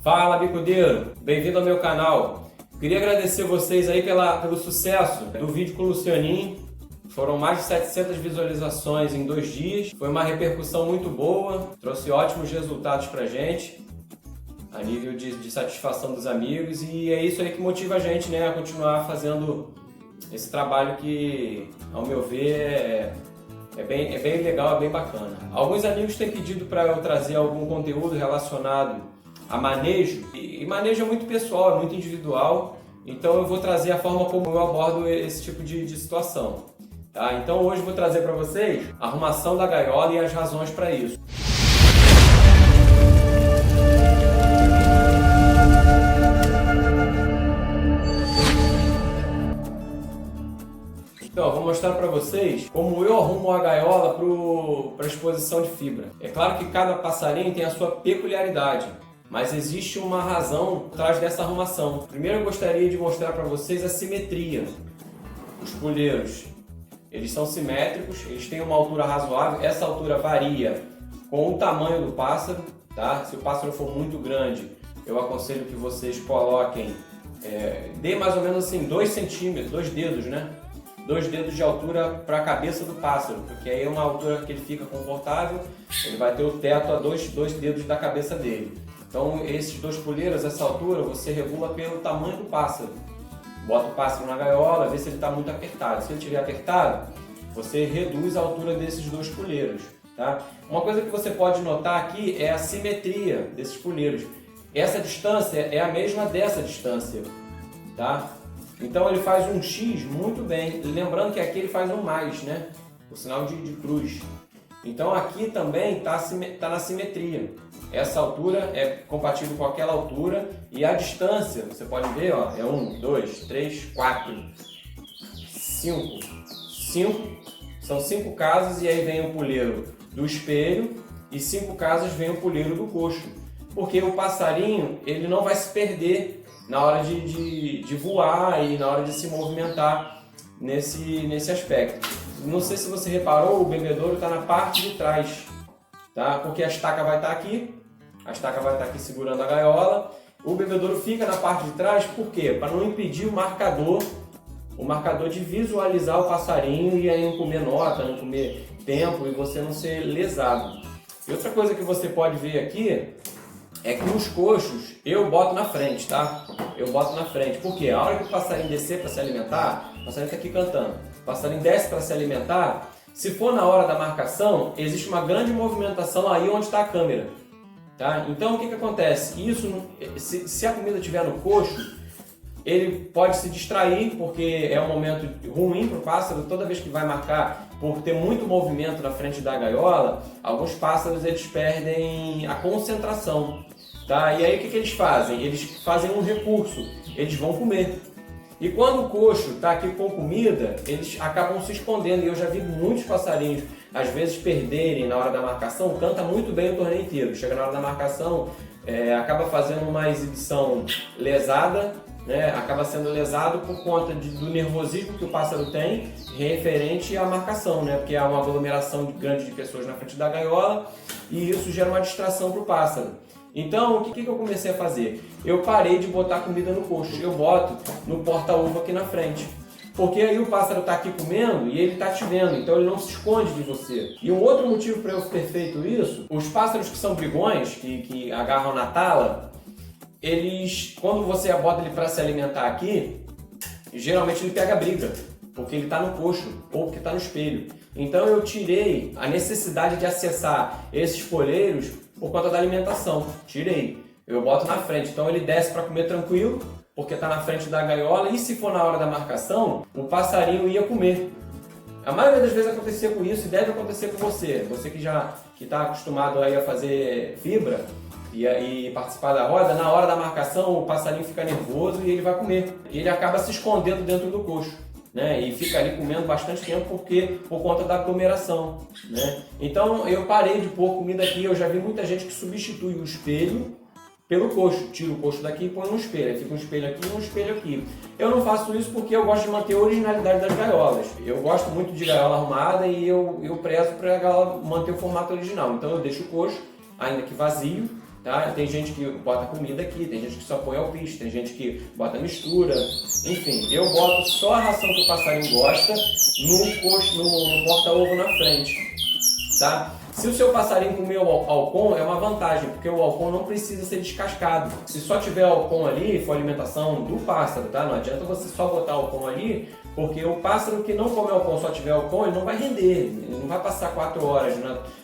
Fala, bicudeiro! Bem-vindo ao meu canal. Queria agradecer vocês aí pelo sucesso do vídeo com o Lucianinho. Foram mais de 700 visualizações em 2 dias. Foi uma repercussão muito boa, trouxe ótimos resultados pra gente, a nível de satisfação dos amigos, e é isso aí que motiva a gente, né, a continuar fazendo esse trabalho que, ao meu ver, é bem legal, é bem bacana. Alguns amigos têm pedido para eu trazer algum conteúdo relacionado a manejo, e manejo é muito pessoal, é muito individual, então eu vou trazer a forma como eu abordo esse tipo de situação. Tá? Então hoje eu vou trazer para vocês a arrumação da gaiola e as razões para isso. Então, eu vou mostrar para vocês como eu arrumo a gaiola para exposição de fibra. É claro que cada passarinho tem a sua peculiaridade, mas existe uma razão por trás dessa arrumação. Primeiro eu gostaria de mostrar para vocês a simetria. Os poleiros, eles são simétricos, eles têm uma altura razoável. Essa altura varia com o tamanho do pássaro, tá? Se o pássaro for muito grande, eu aconselho que vocês coloquem, dê mais ou menos assim 2 centímetros, 2 dedos, né? 2 dedos de altura para a cabeça do pássaro, porque aí é uma altura que ele fica confortável, ele vai ter o teto a 2 dedos da cabeça dele. Então esses 2 poleiros, essa altura, você regula pelo tamanho do pássaro. Bota o pássaro na gaiola, vê se ele está muito apertado. Se ele estiver apertado, você reduz a altura desses 2 poleiros. Tá? Uma coisa que você pode notar aqui é a simetria desses poleiros. Essa distância é a mesma dessa distância. Tá? Então ele faz um X muito bem, lembrando que aqui ele faz um mais, né? O sinal de cruz. Então aqui também tá na simetria. Essa altura é compatível com aquela altura e a distância, você pode ver, ó, é 1, 2, 3, 4, 5. São 5 casas e aí vem o poleiro do espelho e 5 casas vem o poleiro do coxo. Porque o passarinho ele não vai se perder na hora de voar e na hora de se movimentar nesse aspecto. Não sei se você reparou, o bebedouro está na parte de trás, tá? Porque a estaca vai estar aqui, segurando a gaiola. O bebedouro fica na parte de trás, por quê? Para não impedir o marcador de visualizar o passarinho e aí não comer nota, não comer tempo e você não ser lesado. E outra coisa que você pode ver aqui é que os coxos eu boto na frente, tá? Eu boto na frente, porque a hora que o passarinho descer para se alimentar, o passarinho está aqui cantando, o passarinho desce para se alimentar, se for na hora da marcação, existe uma grande movimentação aí onde está a câmera, tá? Então o que acontece? Isso, se a comida estiver no coxo, ele pode se distrair, porque é um momento ruim para o pássaro. Toda vez que vai marcar, por ter muito movimento na frente da gaiola, alguns pássaros eles perdem a concentração, tá? E aí o que eles fazem? Eles fazem um recurso, eles vão comer. E quando o coxo está aqui com comida, eles acabam se escondendo. E eu já vi muitos passarinhos, às vezes, perderem na hora da marcação. Canta muito bem o torneio inteiro. Chega na hora da marcação, acaba fazendo uma exibição lesada, né? Acaba sendo lesado por conta do nervosismo que o pássaro tem referente à marcação, né? Porque há uma aglomeração grande de pessoas na frente da gaiola e isso gera uma distração para o pássaro. Então, o que eu comecei a fazer? Eu parei de botar comida no coxo, eu boto no porta-uva aqui na frente. Porque aí o pássaro está aqui comendo e ele está te vendo, então ele não se esconde de você. E um outro motivo para eu ter feito isso, os pássaros que são brigões, que agarram na tala, eles, quando você bota ele para se alimentar aqui, geralmente ele pega briga, porque ele está no coxo ou porque está no espelho. Então eu tirei a necessidade de acessar esses poleiros por conta da alimentação. Tirei. Eu boto na frente. Então ele desce para comer tranquilo, porque está na frente da gaiola. E se for na hora da marcação, o passarinho ia comer. A maioria das vezes acontecia com isso e deve acontecer com você. Você que está acostumado aí a fazer fibra e participar da roda, na hora da marcação o passarinho fica nervoso e ele vai comer. E ele acaba se escondendo dentro do coxo, né? E fica ali comendo bastante tempo por conta da aglomeração, né? Então eu parei de pôr comida aqui. Eu já vi muita gente que substitui o espelho pelo coxo, tira o coxo daqui e põe um espelho, aí fica um espelho aqui e um espelho aqui. Eu não faço isso porque eu gosto de manter a originalidade das gaiolas. Eu gosto muito de gaiola arrumada e eu prezo para a gaiola manter o formato original. Então eu deixo o coxo, ainda que vazio, tá? Tem gente que bota comida aqui, tem gente que só põe alpiste, tem gente que bota mistura, enfim. Eu boto só a ração que o passarinho gosta no porta-ovo na frente, tá? Se o seu passarinho comer o alcon, é uma vantagem, porque o alcon não precisa ser descascado. Se só tiver alcon ali, for alimentação do pássaro, tá? Não adianta você só botar alcon ali, porque o pássaro que não come alcon, só tiver alcon, ele não vai render, ele não vai passar 4 horas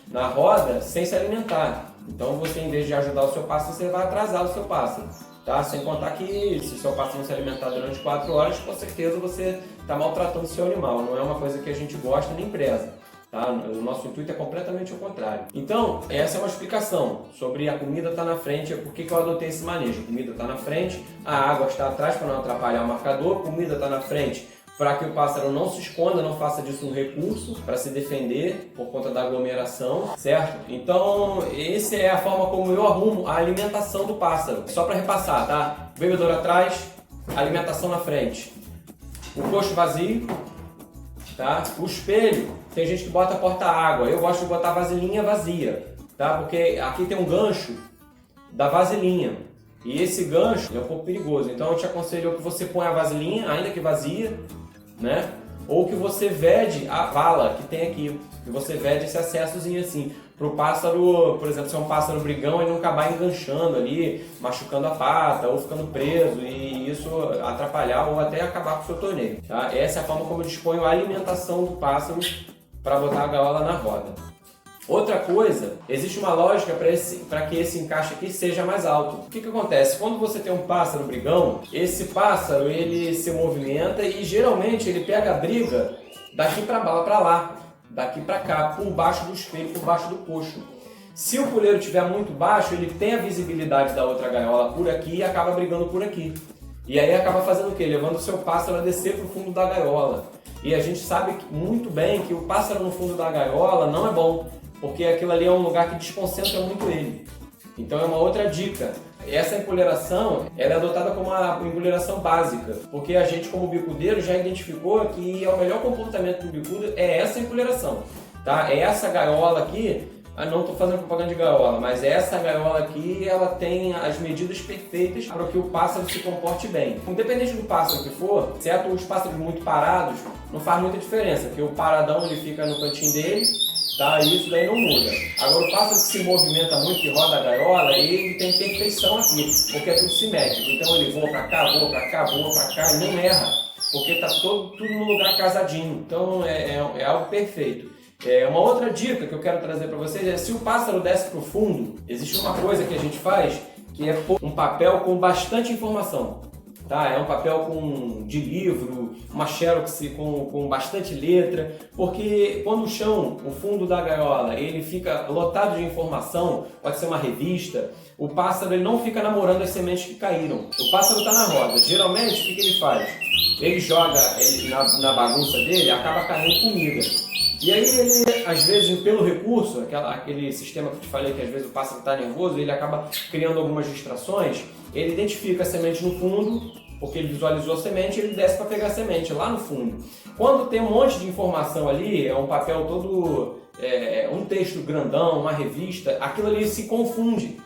na roda sem se alimentar. Então você, em vez de ajudar o seu pássaro, você vai atrasar o seu pássaro, tá? Sem contar que se o seu pássaro não se alimentar durante 4 horas, com certeza você está maltratando o seu animal. Não é uma coisa que a gente gosta nem preza. Tá? O nosso intuito é completamente o contrário. Então, essa é uma explicação sobre a comida estar na frente, por que eu adotei esse manejo. A comida está na frente, a água está atrás para não atrapalhar o marcador, a comida está na frente para que o pássaro não se esconda, não faça disso um recurso para se defender por conta da aglomeração, certo? Então, essa é a forma como eu arrumo a alimentação do pássaro. Só para repassar, tá? Bebedouro atrás, alimentação na frente, o coxo vazio, tá? O espelho, tem gente que bota porta-água, eu gosto de botar vasilhinha vazia, tá? Porque aqui tem um gancho da vasilhinha e esse gancho é um pouco perigoso, então eu te aconselho que você ponha a vasilhinha, ainda que vazia, né? Ou que você vede a vala que tem aqui, que você vede esse acessozinho assim, para o pássaro, por exemplo, se é um pássaro brigão, ele não acabar enganchando ali, machucando a pata ou ficando preso e isso atrapalhar ou até acabar com o seu torneio, tá? Essa é a forma como eu disponho a alimentação do pássaro para botar a gaiola na roda. Outra coisa, existe uma lógica para que esse encaixe aqui seja mais alto. O que acontece? Quando você tem um pássaro brigão, esse pássaro ele se movimenta e geralmente ele pega a briga daqui para lá, daqui para cá, por baixo do espelho, por baixo do coxo. Se o puleiro estiver muito baixo, ele tem a visibilidade da outra gaiola por aqui e acaba brigando por aqui. E aí acaba fazendo o quê? Levando o seu pássaro a descer para o fundo da gaiola. E a gente sabe muito bem que o pássaro no fundo da gaiola não é bom, porque aquilo ali é um lugar que desconcentra muito ele. Então é uma outra dica. Essa empoleiração ela é adotada como uma empoleiração básica, porque a gente como bicudeiro já identificou que o melhor comportamento do bicudo é essa empoleiração, tá? É essa gaiola aqui, não estou fazendo propaganda de gaiola, mas essa gaiola aqui ela tem as medidas perfeitas para que o pássaro se comporte bem. Independente do pássaro que for, exceto os pássaros muito parados, não faz muita diferença, porque o paradão ele fica no cantinho dele, tá? Isso daí não muda. Agora o pássaro que se movimenta muito, que roda a gaiola, ele tem perfeição aqui, porque é tudo simétrico. Então ele voa para cá, voa para cá, voa para cá e não erra, porque está tudo no lugar casadinho. Então é algo perfeito. Uma outra dica que eu quero trazer para vocês é: se o pássaro desce para o fundo, existe uma coisa que a gente faz que é pôr um papel com bastante informação. Tá? É um papel de livro, uma xerox com bastante letra, porque quando o fundo da gaiola, ele fica lotado de informação, pode ser uma revista, o pássaro ele não fica namorando as sementes que caíram. O pássaro está na roda. Geralmente, o que ele faz? Ele joga na bagunça dele, acaba caindo comida. E aí ele, às vezes, pelo recurso, aquele sistema que eu te falei que às vezes o pássaro está nervoso, ele acaba criando algumas distrações, ele identifica a semente no fundo, porque ele visualizou a semente, ele desce para pegar a semente lá no fundo. Quando tem um monte de informação ali, é um papel todo, um texto grandão, uma revista, aquilo ali se confunde.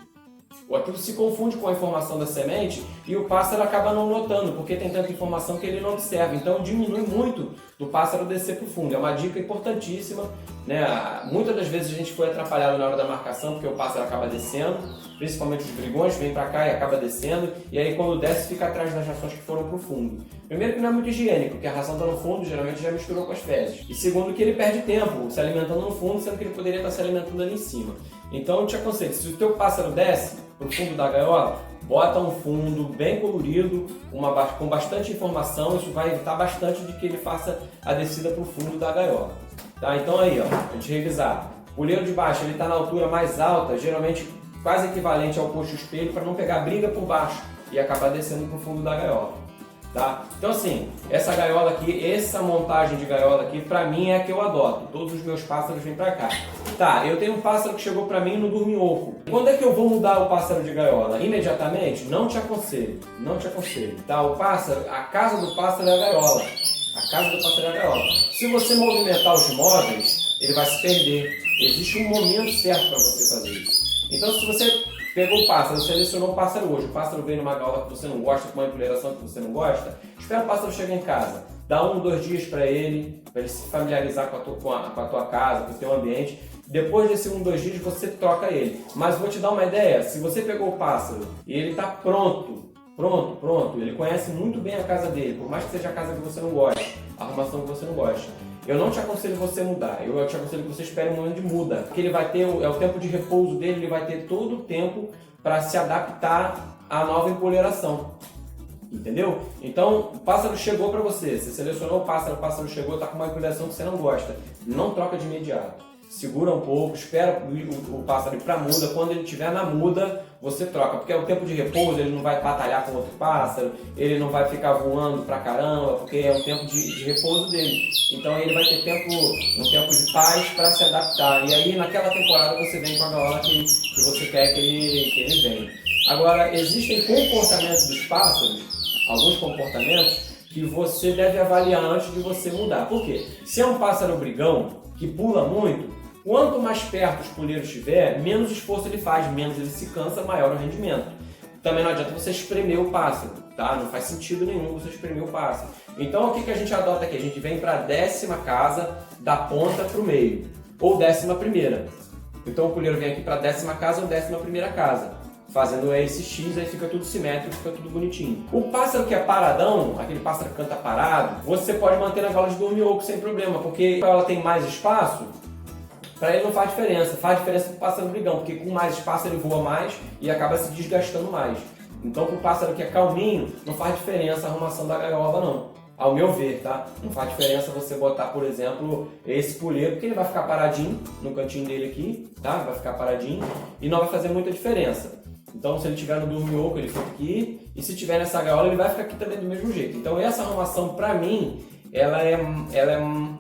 Aquilo se confunde com a informação da semente e o pássaro acaba não notando, porque tem tanta informação que ele não observa. Então diminui muito do pássaro descer para o fundo. É uma dica importantíssima, né? Muitas das vezes a gente foi atrapalhado na hora da marcação, porque o pássaro acaba descendo, principalmente os brigões, vem para cá e acaba descendo, e aí quando desce fica atrás das rações que foram para o fundo. Primeiro que não é muito higiênico, porque a ração está no fundo, geralmente já misturou com as fezes. E segundo que ele perde tempo se alimentando no fundo, sendo que ele poderia estar se alimentando ali em cima. Então eu te aconselho, se o teu pássaro desce para o fundo da gaiola, bota um fundo bem colorido, com bastante informação, isso vai evitar bastante de que ele faça a descida para o fundo da gaiola. Tá? Então aí, ó, a gente revisar. O puleiro de baixo ele está na altura mais alta, geralmente quase equivalente ao coxo espelho, para não pegar briga por baixo e acabar descendo para o fundo da gaiola. Tá? Então assim, essa gaiola aqui, essa montagem de gaiola aqui, pra mim é a que eu adoto. Todos os meus pássaros vêm pra cá. Tá, eu tenho um pássaro que chegou pra mim no dorminhoco. Quando é que eu vou mudar o pássaro de gaiola? Imediatamente? Não te aconselho. Não te aconselho. Tá? O pássaro, a casa do pássaro é a gaiola. A casa do pássaro é a gaiola. Se você movimentar os móveis, ele vai se perder. Existe um momento certo para você fazer isso. Então se você Pegou o pássaro, selecionou o pássaro hoje, o pássaro veio numa gaiola que você não gosta, com uma empoleração que você não gosta, espera o pássaro chegar em casa, dá 1 ou 2 dias para ele se familiarizar com a tua casa, com o teu ambiente. Depois desse 1 ou 2 dias você troca ele. Mas vou te dar uma ideia, se você pegou o pássaro e ele está pronto, ele conhece muito bem a casa dele, por mais que seja a casa que você não goste, a arrumação que você não goste, eu não te aconselho você mudar, eu te aconselho que você espere um momento de muda, porque ele vai ter, é o tempo de repouso dele, ele vai ter todo o tempo para se adaptar à nova empoleração, entendeu? Então, o pássaro chegou para você selecionou o pássaro chegou, está com uma empoleração que você não gosta, não troca de imediato. Segura um pouco, espera o pássaro ir para a muda, quando ele estiver na muda, você troca, porque é o tempo de repouso, ele não vai batalhar com outro pássaro, ele não vai ficar voando pra caramba, porque é o tempo de repouso dele. Então ele vai ter um tempo de paz para se adaptar. E aí naquela temporada você vem com a gaiola que você quer que ele venha. Agora, existem comportamentos dos pássaros, alguns comportamentos, que você deve avaliar antes de você mudar. Por quê? Se é um pássaro brigão, que pula muito, quanto mais perto os poleiros estiver, menos esforço ele faz, menos ele se cansa, maior o rendimento. Também não adianta você espremer o pássaro, tá? Não faz sentido nenhum você espremer o pássaro. Então o que a gente adota aqui? A gente vem para a 10ª casa da ponta para o meio, ou 11ª. Então o poleiro vem aqui para a 10ª casa ou 11ª casa, fazendo esse X, aí fica tudo simétrico, fica tudo bonitinho. O pássaro que é paradão, aquele pássaro que canta parado, você pode manter na gaiola de dormioco sem problema, porque ela tem mais espaço, para ele não faz diferença para o pássaro brigão, porque com mais espaço ele voa mais e acaba se desgastando mais. Então para o pássaro que é calminho, não faz diferença a arrumação da gaiola não, ao meu ver, tá? Não faz diferença você botar, por exemplo, esse poleiro, porque ele vai ficar paradinho no cantinho dele aqui, tá? Vai ficar paradinho e não vai fazer muita diferença. Então se ele estiver no dormioco, ele fica aqui, e se estiver nessa gaiola, ele vai ficar aqui também do mesmo jeito. Então essa arrumação, para mim, ela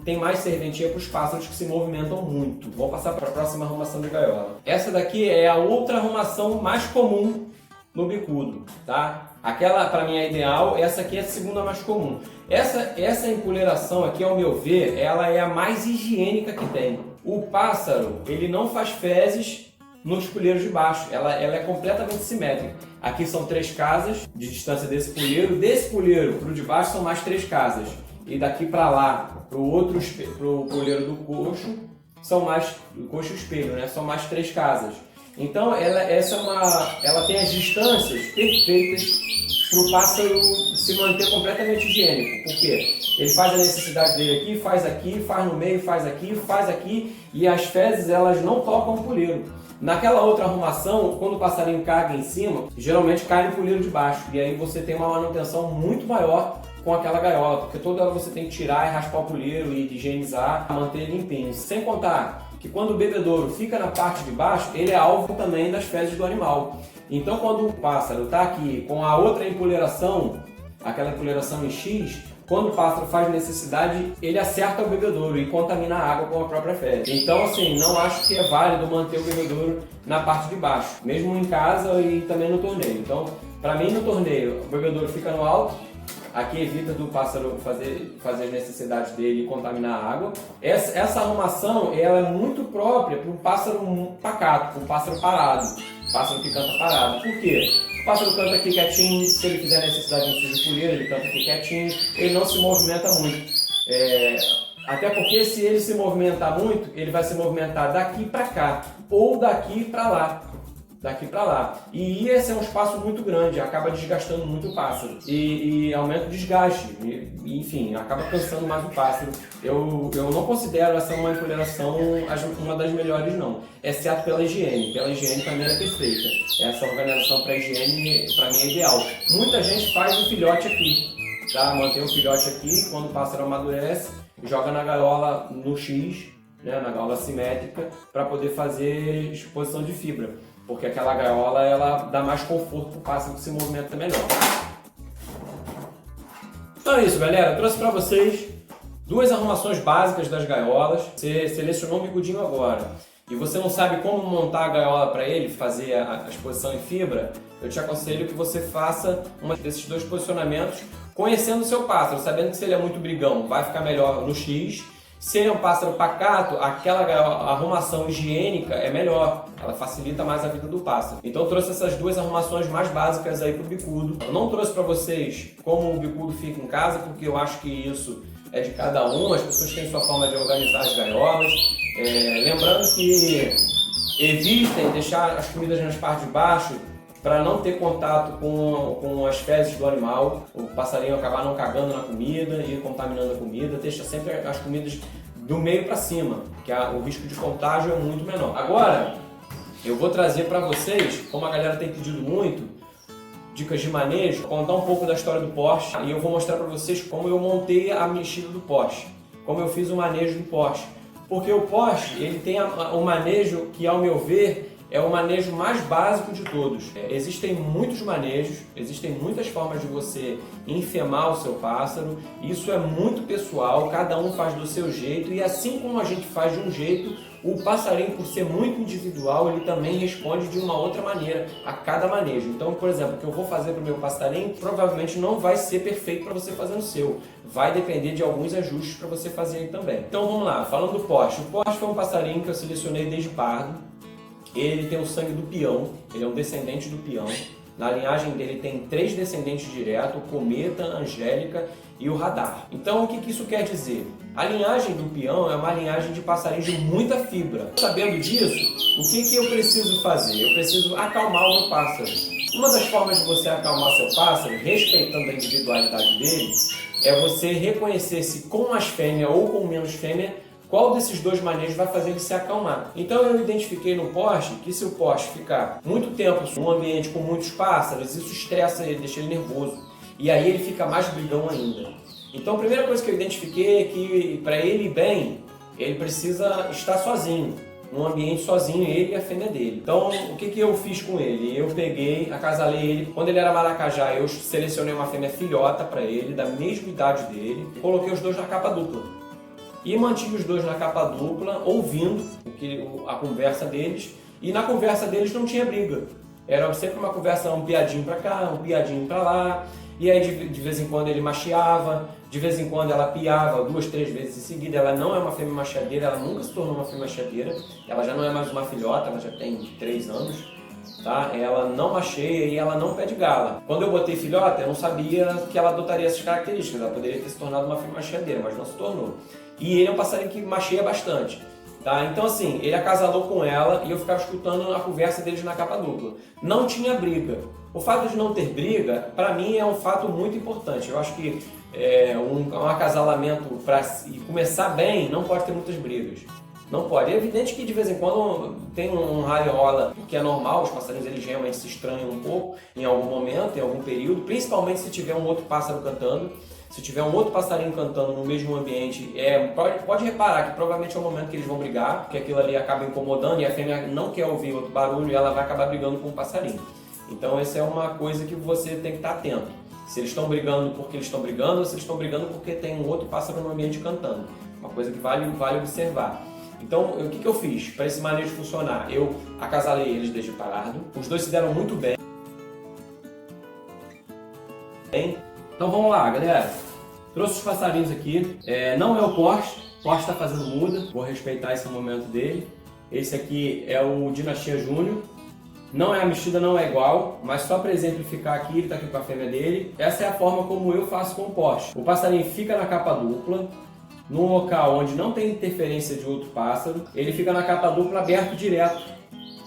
tem mais serventia para os pássaros que se movimentam muito. Vamos passar para a próxima arrumação de gaiola. Essa daqui é a outra arrumação mais comum no bicudo, tá? Aquela, para mim, é ideal, essa aqui é a segunda mais comum. Essa empoleração aqui, ao meu ver, ela é a mais higiênica que tem. O pássaro, ele não faz fezes nos poleiros de baixo, ela é completamente simétrica. Aqui são 3 casas de distância desse poleiro para o de baixo são mais 3 casas. E daqui para lá, para o poleiro do coxo, são mais, o coxo espelho, né? São mais 3 casas. Então ela tem as distâncias perfeitas para o pássaro se manter completamente higiênico. Por quê? Ele faz a necessidade dele aqui, faz no meio, faz aqui, e as fezes elas não tocam o poleiro. Naquela outra arrumação, quando o passarinho caga em cima, geralmente cai no poleiro de baixo, e aí você tem uma manutenção muito maior com aquela gaiola, porque toda hora você tem que tirar e raspar o poleiro e higienizar, manter ele limpinho. Sem contar que quando o bebedouro fica na parte de baixo, ele é alvo também das fezes do animal. Então quando o pássaro está aqui com a outra empoleração, aquela empoleração em X, quando o pássaro faz necessidade, ele acerta o bebedouro e contamina a água com a própria fezes. Então assim, não acho que é válido manter o bebedouro na parte de baixo, mesmo em casa e também no torneio. Então, para mim no torneio, o bebedouro fica no alto, aqui evita do pássaro fazer as necessidades dele e contaminar a água. Essa arrumação ela é muito própria para um pássaro pacato, para um pássaro parado, pássaro que canta parado. Por quê? O pássaro canta aqui quietinho, se ele fizer necessidade de poleiro, ele canta aqui quietinho, ele não se movimenta muito. Até porque se ele se movimentar muito, ele vai se movimentar daqui para cá ou daqui para lá. E esse é um espaço muito grande, acaba desgastando muito o pássaro e aumenta o desgaste, enfim, acaba cansando mais o pássaro. Eu não considero essa uma empoleração uma das melhores não, exceto pela higiene. Pela higiene para mim é perfeita. Essa organização para higiene para mim é ideal. Muita gente faz o filhote aqui, tá? Mantém o filhote aqui, quando o pássaro amadurece, joga na gaiola no X, né, na gaiola simétrica, para poder fazer exposição de fibra. Porque aquela gaiola ela dá mais conforto para o pássaro que se movimenta melhor. Então é isso, galera. Eu trouxe para vocês 2 arrumações básicas das gaiolas. Você selecionou um bicudinho agora e você não sabe como montar a gaiola para ele, fazer a exposição em fibra, eu te aconselho que você faça um desses 2 posicionamentos, conhecendo o seu pássaro, sabendo que se ele é muito brigão, vai ficar melhor no X. Se ele é um pássaro pacato, aquela arrumação higiênica é melhor, ela facilita mais a vida do pássaro. Então eu trouxe essas duas arrumações mais básicas aí pro bicudo. Eu não trouxe para vocês como o bicudo fica em casa, porque eu acho que isso é de cada um, as pessoas têm sua forma de organizar as gaiolas. Lembrando que evitem deixar as comidas nas partes de baixo para não ter contato com as fezes do animal, o passarinho acabar não cagando na comida e contaminando a comida. Deixa sempre as comidas do meio para cima, que o risco de contágio é muito menor. Agora, eu vou trazer para vocês, como a galera tem pedido muito, dicas de manejo, contar um pouco da história do poste e eu vou mostrar para vocês como eu montei a mexida do poste, como eu fiz o manejo do poste. Porque o poste, ele tem um manejo que, ao meu ver, é o manejo mais básico de todos. Existem muitos manejos, existem muitas formas de você enfemar o seu pássaro. Isso é muito pessoal, cada um faz do seu jeito e assim como a gente faz de um jeito, o passarinho, por ser muito individual, ele também responde de uma outra maneira a cada manejo. Então, por exemplo, o que eu vou fazer para o meu passarinho provavelmente não vai ser perfeito para você fazer no seu. Vai depender de alguns ajustes para você fazer aí também. Então vamos lá, falando do poste. O poste foi um passarinho que eu selecionei desde pardo. Ele tem o sangue do peão, ele é um descendente do peão. Na linhagem dele tem 3 descendentes diretos, o cometa, a angélica e o radar. Então o que isso quer dizer? A linhagem do peão é uma linhagem de passarinhos de muita fibra. Sabendo disso, o que eu preciso fazer? Eu preciso acalmar o meu pássaro. Uma das formas de você acalmar seu pássaro, respeitando a individualidade dele, é você reconhecer se com mais fêmea ou com menos fêmea, qual desses dois manejos vai fazer ele se acalmar. Então eu identifiquei no poste que se o poste ficar muito tempo num ambiente com muitos pássaros, isso estressa ele, deixa ele nervoso. E aí ele fica mais brigão ainda. Então a primeira coisa que eu identifiquei é que para ele ir bem, ele precisa estar sozinho, num ambiente sozinho, ele e a fêmea dele. Então o que eu fiz com ele? Eu peguei, acasalei ele, quando ele era maracajá, eu selecionei uma fêmea filhota para ele, da mesma idade dele, e coloquei os dois na capa dupla. E mantive os dois na capa dupla, ouvindo a conversa deles, e na conversa deles não tinha briga. Era sempre uma conversa, um piadinho para cá, um piadinho para lá, e aí de vez em quando ele macheava, de vez em quando ela piava 2, 3 vezes em seguida. Ela não é uma fêmea macheadeira, ela nunca se tornou uma fêmea macheadeira, ela já não é mais uma filhota, ela já tem 3 anos. Tá? Ela não macheia e ela não pede gala. Quando eu botei filhota, eu não sabia que ela adotaria essas características. Ela poderia ter se tornado uma fêmea macheadeira, mas não se tornou. E ele é um passarinho que macheia bastante. Tá? Então assim, ele acasalou com ela e eu ficava escutando a conversa deles na capa dupla. Não tinha briga. O fato de não ter briga, para mim, é um fato muito importante. Eu acho que um acasalamento para começar bem não pode ter muitas brigas. Não pode. É evidente que de vez em quando tem um raio e rola, porque é normal, os passarinhos eles realmente se estranham um pouco em algum momento, em algum período, principalmente se tiver um outro pássaro cantando. Se tiver um outro passarinho cantando no mesmo ambiente, pode reparar que provavelmente é o momento que eles vão brigar, porque aquilo ali acaba incomodando e a fêmea não quer ouvir outro barulho e ela vai acabar brigando com o passarinho. Então essa é uma coisa que você tem que estar atento. Se eles estão brigando porque eles estão brigando ou se eles estão brigando porque tem um outro pássaro no ambiente cantando. Uma coisa que vale observar. Então, o que eu fiz para esse manejo funcionar? Eu acasalei eles desde pardo, os dois se deram muito bem. Então vamos lá, galera. Trouxe os passarinhos aqui. Não é o poste está fazendo muda, vou respeitar esse momento dele. Esse aqui é o Dinastia Júnior. Não é a mexida, não é igual, mas só para exemplificar aqui, ele está aqui com a fêmea dele. Essa é a forma como eu faço com o poste. O passarinho fica na capa dupla, num local onde não tem interferência de outro pássaro, ele fica na capa dupla aberto direto.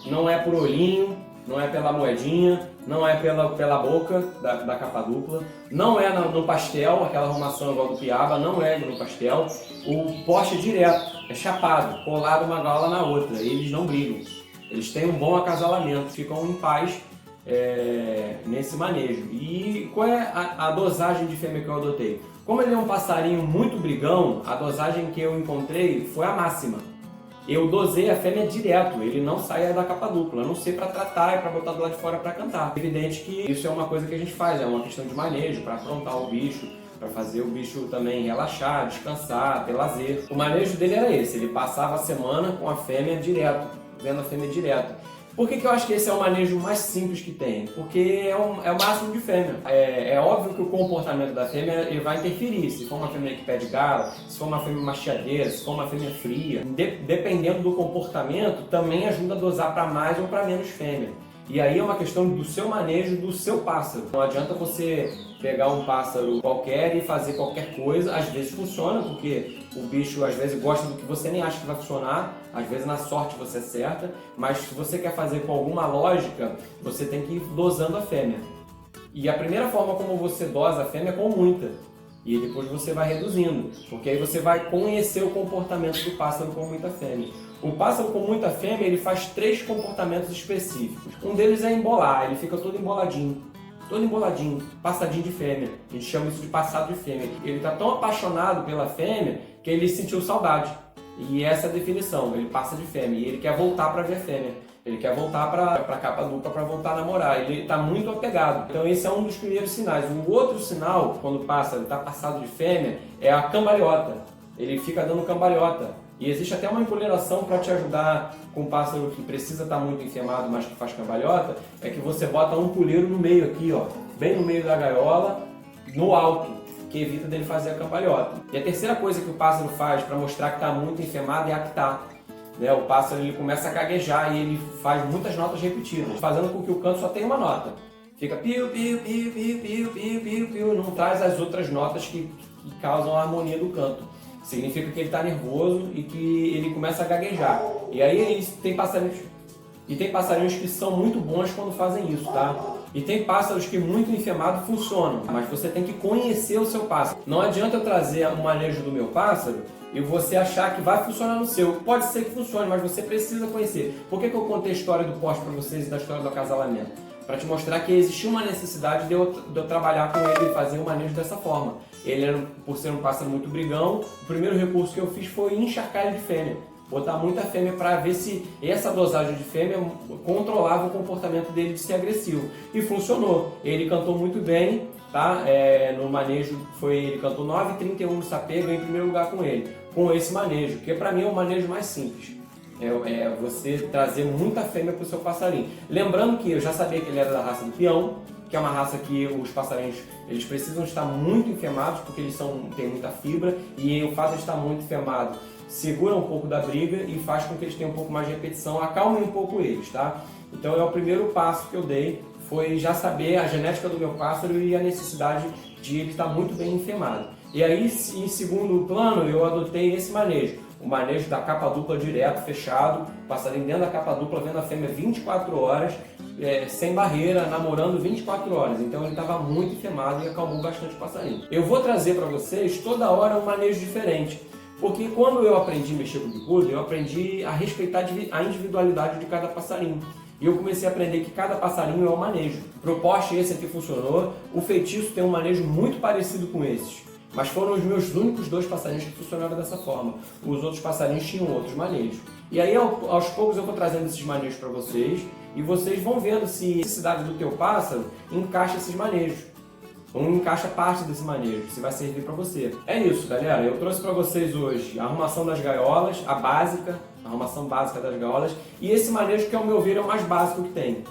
Não é por olhinho, não é pela moedinha, não é pela boca da capa dupla, não é no pastel, aquela arrumação igual do piaba, não é no pastel. O poste é direto, é chapado, colado uma gaiola na outra, eles não brigam. Eles têm um bom acasalamento, ficam em paz nesse manejo. E qual é a dosagem de fêmea que eu adotei? Como ele é um passarinho muito brigão, a dosagem que eu encontrei foi a máxima. Eu dosei a fêmea direto, ele não sai da capa dupla, a não ser para tratar e para botar do lado de fora para cantar. É evidente que isso é uma coisa que a gente faz, é uma questão de manejo, para aprontar o bicho, para fazer o bicho também relaxar, descansar, ter lazer. O manejo dele era esse, ele passava a semana com a fêmea direto, vendo a fêmea direto. Por que eu acho que esse é o manejo mais simples que tem? Porque é o máximo de fêmea. É óbvio que o comportamento da fêmea ele vai interferir. Se for uma fêmea que pede galo, se for uma fêmea mastiadeira, se for uma fêmea fria. Dependendo do comportamento, também ajuda a dosar para mais ou para menos fêmea. E aí é uma questão do seu manejo do seu pássaro. Não adianta você pegar um pássaro qualquer e fazer qualquer coisa. Às vezes funciona, porque o bicho às vezes gosta do que você nem acha que vai funcionar. Às vezes na sorte você acerta. Mas se você quer fazer com alguma lógica, você tem que ir dosando a fêmea. E a primeira forma como você dosa a fêmea é com muita. E depois você vai reduzindo, porque aí você vai conhecer o comportamento do pássaro com muita fêmea. O pássaro com muita fêmea, ele faz 3 comportamentos específicos. Um deles é embolar, ele fica todo emboladinho, passadinho de fêmea. A gente chama isso de passado de fêmea. Ele está tão apaixonado pela fêmea que ele sentiu saudade. E essa é a definição, ele passa de fêmea e ele quer voltar para ver a fêmea. Ele quer voltar para a capa dupla para voltar a namorar. Ele está muito apegado. Então esse é um dos primeiros sinais. O outro sinal, quando o pássaro está passado de fêmea, é a cambalhota. Ele fica dando cambalhota. E existe até uma empoleração para te ajudar com um pássaro que precisa estar muito enfermado, mas que faz cambalhota, é que você bota um puleiro no meio aqui, ó, bem no meio da gaiola, no alto, que evita dele fazer a cambalhota. E a terceira coisa que o pássaro faz para mostrar que está muito enfermado é actar. O pássaro ele começa a gaguejar e ele faz muitas notas repetidas, fazendo com que o canto só tenha uma nota. Fica piu, piu, piu, piu, piu, piu, piu, piu, não traz as outras notas que causam a harmonia do canto. Significa que ele está nervoso e que ele começa a gaguejar. E aí tem passarinhos que são muito bons quando fazem isso, tá? E tem pássaros que muito enfermado funcionam, mas você tem que conhecer o seu pássaro. Não adianta eu trazer um manejo do meu pássaro e você achar que vai funcionar no seu. Pode ser que funcione, mas você precisa conhecer. Por que eu contei a história do poste para vocês e da história do acasalamento? Para te mostrar que existia uma necessidade de eu trabalhar com ele e fazer o manejo dessa forma. Ele, por ser um pássaro muito brigão, o primeiro recurso que eu fiz foi encharcar ele de fêmea. Botar muita fêmea para ver se essa dosagem de fêmea controlava o comportamento dele de ser agressivo. E funcionou. Ele cantou muito bem, tá? No manejo ele cantou 9,31 no sapê, ganhei em primeiro lugar com ele. Com esse manejo, que para mim é o manejo mais simples. É você trazer muita fêmea para o seu passarinho. Lembrando que eu já sabia que ele era da raça do peão, que é uma raça que os passarinhos eles precisam estar muito enfermados, porque eles têm muita fibra, e o fato de estar muito enfermado segura um pouco da briga e faz com que eles tenham um pouco mais de repetição, acalme um pouco eles, tá? Então é o primeiro passo que eu dei, foi já saber a genética do meu pássaro e a necessidade de ele estar muito bem enfermado. E aí, em segundo plano, eu adotei esse manejo. O manejo da capa dupla direto, fechado, passarinho dentro da capa dupla, vendo a fêmea 24 horas, sem barreira, namorando 24 horas. Então ele estava muito enfermado e acalmou bastante o passarinho. Eu vou trazer para vocês toda hora um manejo diferente. Porque quando eu aprendi a mexer com o bicudo, eu aprendi a respeitar a individualidade de cada passarinho. E eu comecei a aprender que cada passarinho é um manejo. Pro poste esse aqui funcionou, o feitiço tem um manejo muito parecido com esses. Mas foram os meus únicos 2 passarinhos que funcionaram dessa forma. Os outros passarinhos tinham outros manejos. E aí, aos poucos, eu vou trazendo esses manejos para vocês. E vocês vão vendo se a necessidade do teu pássaro encaixa esses manejos. Ou encaixa parte desse manejo, se vai servir para você. É isso, galera. Eu trouxe para vocês hoje a arrumação das gaiolas, a arrumação básica das gaiolas. E esse manejo que, ao meu ver, é o mais básico que tem.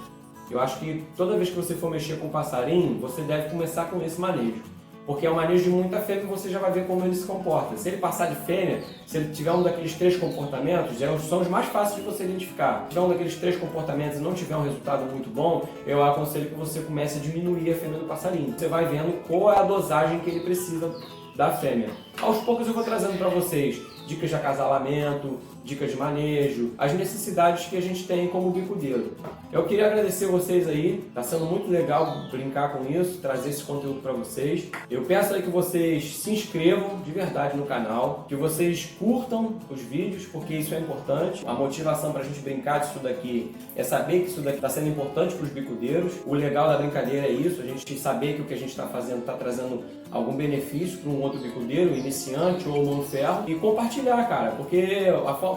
Eu acho que toda vez que você for mexer com um passarinho, você deve começar com esse manejo. Porque é um manejo de muita fêmea e você já vai ver como ele se comporta. Se ele passar de fêmea, se ele tiver um daqueles 3 comportamentos, são os mais fáceis de você identificar. Se tiver um daqueles 3 comportamentos e não tiver um resultado muito bom, eu aconselho que você comece a diminuir a fêmea do passarinho. Você vai vendo qual é a dosagem que ele precisa da fêmea. Aos poucos eu vou trazendo para vocês dicas de acasalamento, dicas de manejo, as necessidades que a gente tem como bicudeiro. Eu queria agradecer vocês aí, tá sendo muito legal brincar com isso, trazer esse conteúdo para vocês. Eu peço aí que vocês se inscrevam de verdade no canal, que vocês curtam os vídeos, porque isso é importante. A motivação para a gente brincar disso daqui é saber que isso daqui está sendo importante para os bicudeiros. O legal da brincadeira é isso, a gente saber que o que a gente está fazendo está trazendo algum benefício para um outro bicudeiro, iniciante ou mão ferro, e compartilhar, cara, porque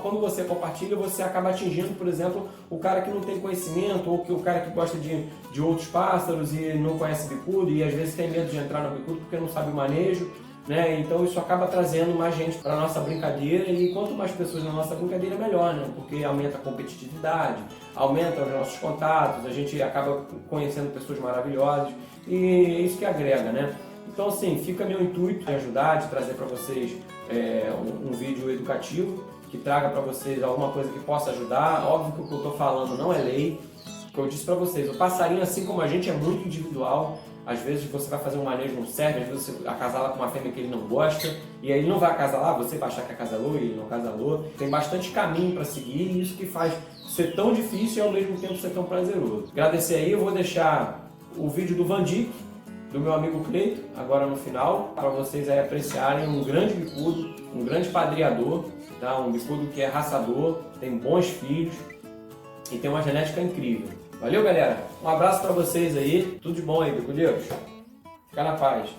quando você compartilha, você acaba atingindo, por exemplo, o cara que não tem conhecimento ou o cara que gosta de outros pássaros e não conhece bicudo e às vezes tem medo de entrar no bicudo porque não sabe o manejo. né? Então isso acaba trazendo mais gente para a nossa brincadeira, e quanto mais pessoas na nossa brincadeira, melhor, né? Porque aumenta a competitividade, aumenta os nossos contatos, a gente acaba conhecendo pessoas maravilhosas e é isso que agrega, né? Então assim, fica meu intuito de ajudar, de trazer para vocês um vídeo educativo que traga para vocês alguma coisa que possa ajudar. Óbvio que o que eu estou falando não é lei. Que eu disse para vocês, o passarinho, assim como a gente, é muito individual. Às vezes você vai fazer um manejo, não serve, às vezes você acasala com uma fêmea que ele não gosta, e aí ele não vai acasalar, você vai achar que acasalou e ele não acasalou. Tem bastante caminho para seguir, e isso que faz ser tão difícil e ao mesmo tempo ser tão prazeroso. Agradecer aí, eu vou deixar o vídeo do Van Dyck, do meu amigo Cleito, agora no final, para vocês aí apreciarem um grande bicudo, um grande padreador, tá? Um bicudo que é raçador, tem bons filhos e tem uma genética incrível. Valeu, galera? Um abraço para vocês aí, tudo de bom aí, bicudeiros. Fica na paz.